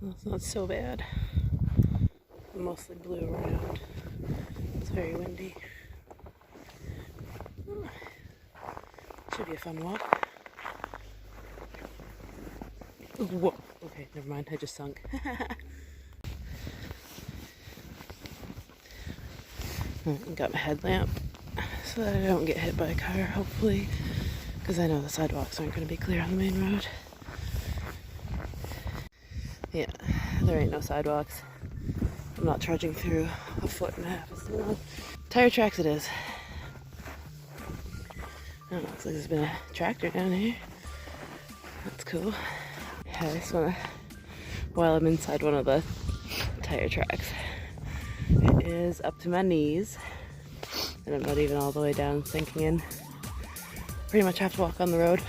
Well, it's not so bad. Mostly blue around. It's very windy. Should be a fun walk. Whoa. Okay, never mind. I just sunk. Got my headlamp so that I don't get hit by a car, hopefully, because I know the sidewalks aren't going to be clear on the main road. Yeah, there ain't no sidewalks. I'm not trudging through a foot and a half of snow. Tire tracks it is. Oh, looks like there's been a tractor down here. That's cool. Yeah, I just want to, while I'm inside one of the tire tracks, it is up to my knees, and I'm not even all the way down sinking in. Pretty much have to walk on the road.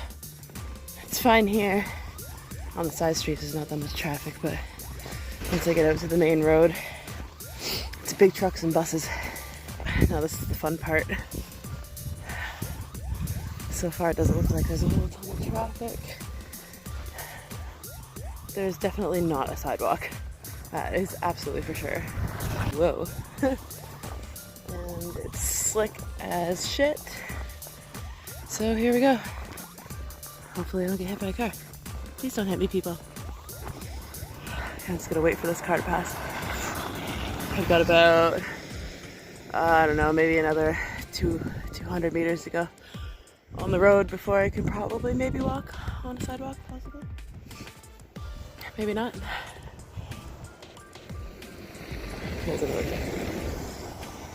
It's fine here. On the side streets there's not that much traffic, but once I get out to the main road, it's big trucks and buses. Now this is the fun part. So far it doesn't look like there's a whole ton of traffic. There's definitely not a sidewalk. That is absolutely for sure. Whoa. And it's slick as shit. So here we go. Hopefully I don't get hit by a car. Please don't hit me, people. I'm just gonna wait for this car to pass. I've got about, I don't know, maybe another 200 meters to go on the road before I can probably maybe walk on a sidewalk, possibly. Maybe not. There's another truck.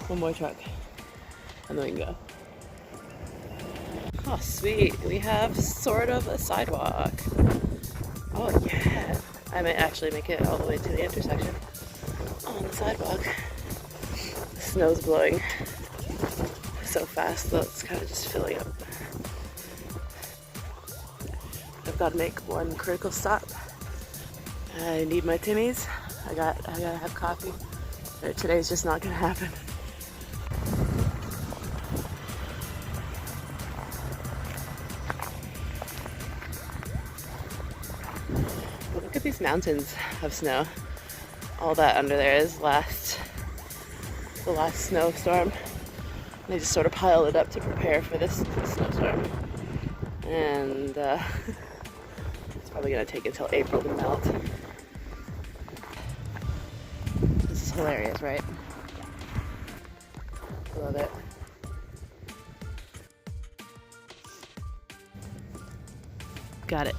One more truck. And then we can go. Oh, sweet. We have sort of a sidewalk. Oh, yeah. I might actually make it all the way to the intersection on the sidewalk. The snow's blowing so fast that it's kind of just filling up. I've got to make one critical stop. I need my Timmies. I gotta have coffee. Or today's just not gonna happen. Look at these mountains of snow. All that under there is the last snowstorm. They just sort of piled it up to prepare for this snowstorm. And it's probably gonna take until April to melt. This is hilarious, right? Love it. Got it.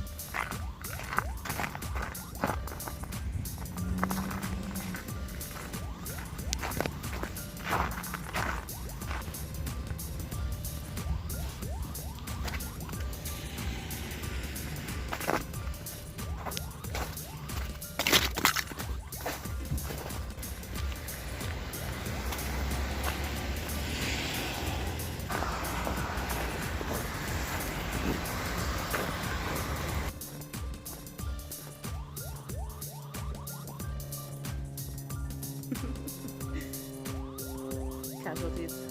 Casualties.